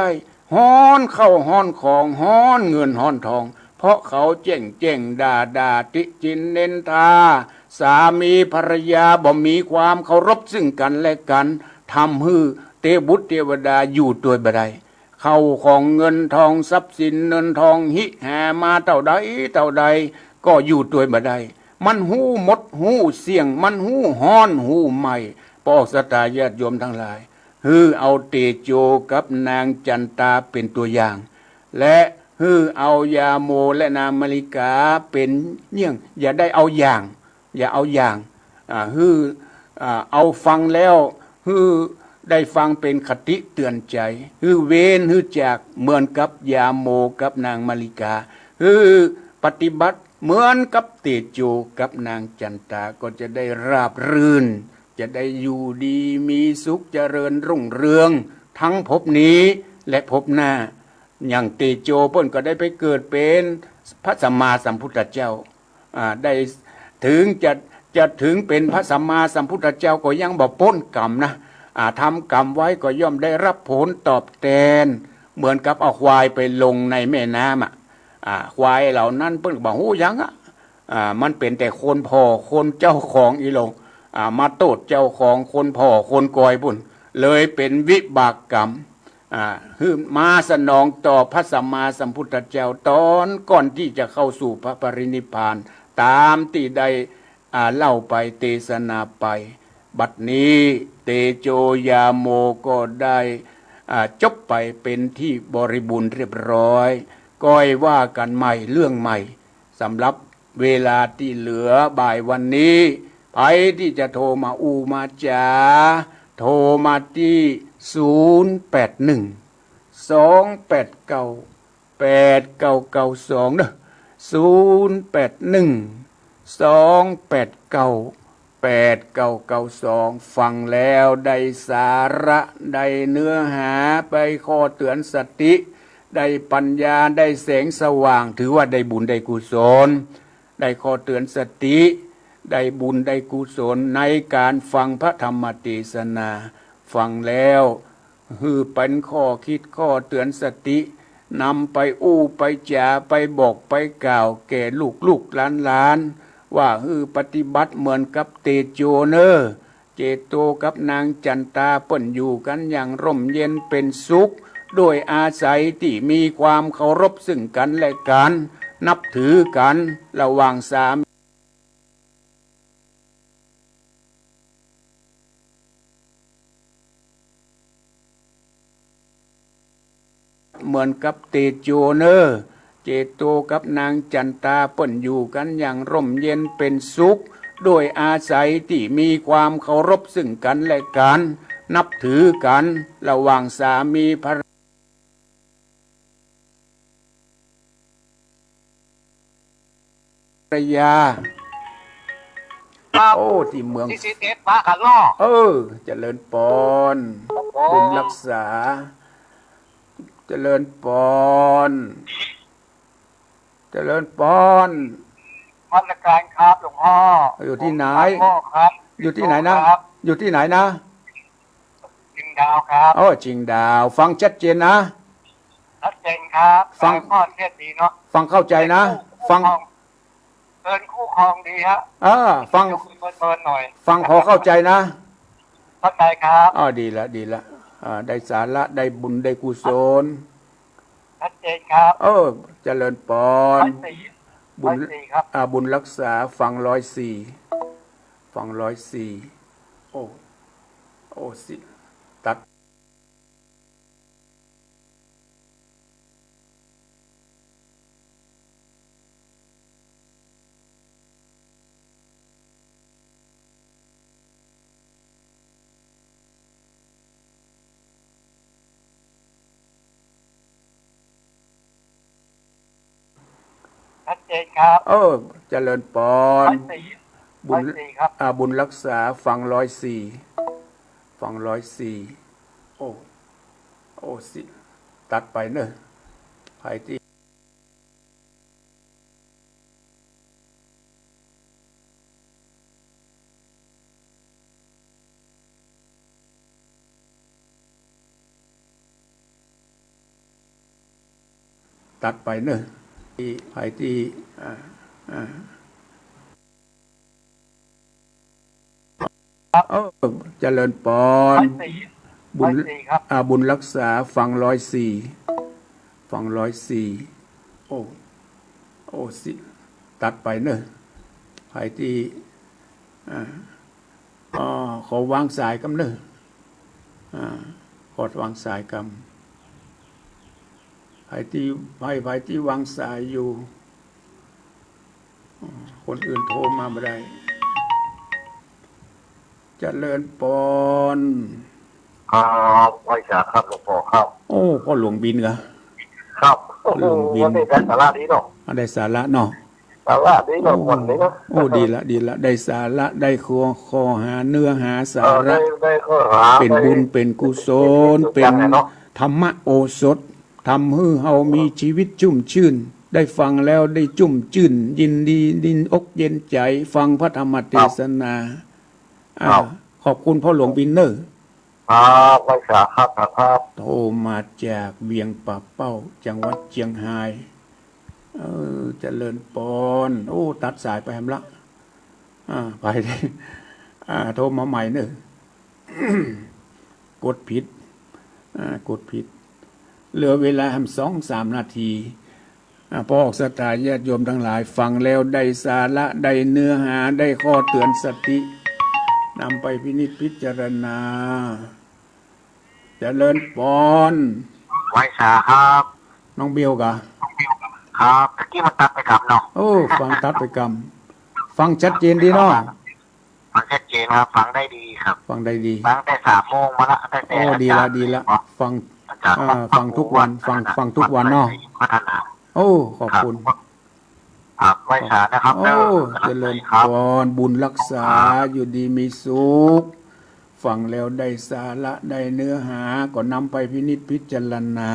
ด้ฮ้อนเข้าฮ้อนของฮ้อนเงินฮ้อนทองเพราะเขาเจ้งด่าติจินเน้นทาสามีภรรยาบ่มีความเคารพซึ่งกันและกันทำให้เทพบุตรเทวดาอยู่ตัวบ่ได้เข้าของเงินทองทรัพย์สินเงินทองหิแหมาเท่าใดก็อยู่ตัวบ่ได้มันหูหมดหูเสียงมันหูฮ้อนหูใหม่ปอกศรัทธาญาติโยมทั้งหลายเอาเตโจกับนางจันตาเป็นตัวอย่างและเอายาโมและนางมาริกาเป็นเยี่ยงอย่าได้เอาอย่างเอาฟังแล้วได้ฟังเป็นคติเตือนใจเว้นจากเหมือนกับยาโมกับนางมาริกาปฏิบัติเหมือนกับเตโจกับนางจันตาก็จะได้ราบรื่นจะได้อยู่ดีมีสุขเจริญรุ่งเรืองทั้งภพนี้และภพหน้าอย่างเตโจเพิ่นก็ได้ไปเกิดเป็นพระสัมมาสัมพุทธเจ้าได้ถึงจะถึงเป็นพระสัมมาสัมพุทธเจ้าก็ยังบ่พ้นกรรมนะทำกรรมไว้ก็ย่อมได้รับผลตอบแทนเหมือนกับเอาควายไปลงในแม่น้ำควายเหล่านั้นเพิ่นก็บอกโอ้ยังมันเป็นแต่คนพ่อคนเจ้าของอีหลงมาโทษเจ้าของคนพ่อคนกอยปุ่นเลยเป็นวิบากกรรมมาสนองต่อพระสัมมาสัมพุทธเจ้าตอนก่อนที่จะเข้าสู่พระปรินิพพานตามที่ได้เล่าไปเทศนาไปบัดนี้เตโจยาโมก็ได้จบไปเป็นที่บริบูรณ์เรียบร้อยก้อยว่ากันใหม่เรื่องใหม่สำหรับเวลาที่เหลือบ่ายวันนี้ใครที่จะโทรมามาจาโทรมาที่081 289 8992เด้อ0812898992ฟังแล้วได้สาระได้เนื้อหาไปข้อเตือนสติได้ปัญญาได้แสงสว่างถือว่าได้บุญได้กุศลได้ข้อเตือนสติได้บุญได้กุศลในการฟังพระธรรมเทศนาฟังแล้วเป็นข้อคิดข้อเตือนสตินำไปอู้ไปจ่าไปบอกไปกล่าวแก่ลูกหลานว่าปฏิบัติเหมือนกับเตโจเนอร์เจโตกับนางจันตาเปิ่นอยู่กันอย่างร่มเย็นเป็นสุขโดยอาศัยที่มีความเคารพซึ่งกันและกันนับถือกันระหว่างสามีเหมือนกับเตโจเนอร์เจโตกับนางจันตาเปิ่นอยู่กันอย่างร่มเย็นเป็นสุขโดยอาศัยที่มีความเคารพซึ่งกันและกันนับถือกันระหว่างสามีภรรยาโอ้ที่เมือง41พระขันล้อเจริญปอนบุญรักษาเจริญปอนเจริญปอนมาตรการครับหลวงพ่ออยู่ที่ไหนพ่อครับอยู่ที่ไหนนะอยู่ที่ไหนนะจริงดาวครับจริงดาวฟังชัดเจนนะชัดเจนครับฟังพ่อเทศดีเนาะฟังเข้าใจนะฟังเดินคู่ครองดีฮะฟังหน่อยฟังพอเข้าใจนะเข้าใจครับดีละได้สาระได้บุญได้กุศลชัดเจนครับเจริญปอนบุญครับบุญรักษาฟัง104ฟัง104สิตัดชัดเจนครับเจริญปอนบุญครับบุญรักษาฟัง104ฟัง104สิตัดไปเนอะไผที่ตัดไปเนอะไผที่เจริญปอนบุญรักษาฟัง104ฟัง104สิตัดไปเนอะไผที่ขอวางสายกำเนอะขอวางสายกำไผที่วางสายอยู่คนอื่นโทรมาไม่ได้เจริญปอนไหว้จ้าครับหลวงพ่อครับพ่อหลวงบินเหรอครับหลวงบินได้สาระดีเนาะได้สาระเนาะสาระดีเนาะวันนี้เนาะดีละได้สาระได้ข้อหาเนื้อหาสาระได้ข้อหาเป็นบุญเป็นกุศลเป็นธรรมโอสถทำให้เฮามีชีวิตชุ่มชื่นได้ฟังแล้วได้ชุ่มชื่นยินดีดินอกเย็นใจฟังพระธรรมเทศนาขอบคุณพ่อหลวงบินเนอร์ไหว้จ้าครับโทรมาจากเวียงป่าเป้าจังหวัดเชียงรายเจริญปอนตัดสายไปแฮมละไปได้โทรมาใหม่เนอะกดผิดเหลือเวลา2-3 นาทีพอออกสตาญาติโยมทั้งหลายฟังแล้วได้สาระได้เนื้อหาได้ข้อเตือนสตินำไปพินิจพิจารณาเจริญปอนไหว้จ้าครับน้องเบลกะครับตะกี้มันตัดไปกับเนาะฟังตัดไปกำฟังชัดเจนดีเนาะฟังชัดเจนครับฟังได้ดีครับฟังได้ดีฟังแต่3 โมงมาละตั้งแต่ดีละฟังอาจ จาก ฟังทุกวันฟังทุกวันเนาะ พัฒนา โอ้ขอบคุณ ครับไว้ชานะครับ โอ้เจริญ ครับ พรบุญรักษาอยู่ดีมีสุขฟังแล้วได้สาระได้เนื้อหาก็นำไปพินิจพิจารณา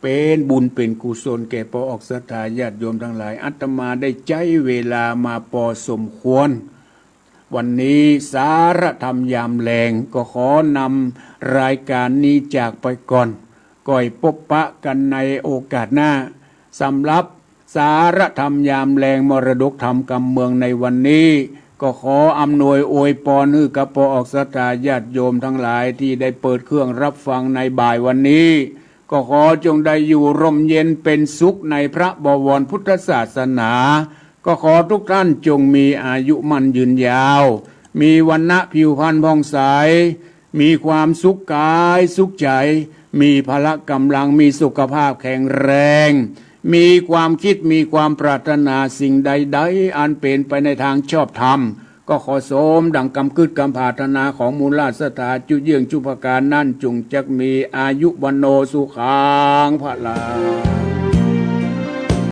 เป็นบุญเป็นกุศลแก่พอออกศรัทธาญาติโยมทั้งหลายอาตมาได้ใจเวลามาพอสมควร วันนี้สารธรรมยามแรงก็ขอนำรายการนี้จากไปก่อนก่อยพบปะกันในโอกาสหน้าสำหรับสารธรรมยามแรงมรดกธรรมกำเมืองในวันนี้ ก็ขออำนวยอวยพรให้กับพอออกศรัทธาญาติโยมทั้งหลายที่ได้เปิดเครื่องรับฟังในบ่ายวันนี้ ก็ขอจงได้อยู่ร่มเย็นเป็นสุขในพระบวรพุทธศาสนา ก็ขอทุกท่านจงมีอายุมั่นยืนยาว มีวรรณะผิวพรรณผ่องใส มีความสุขกายสุขใจ มีพละกำลังมีสุขภาพแข็งแรง มีความคิดมีความปรารถนาสิ่งใดๆอันเป็นไปในทางชอบธรรม ก็ขอโสมดังกำกึดกำปรารถนาของมูลราชสถาจุเยื่องจุภการนั่นจงจักมีอายุวันโนสุขังพระลา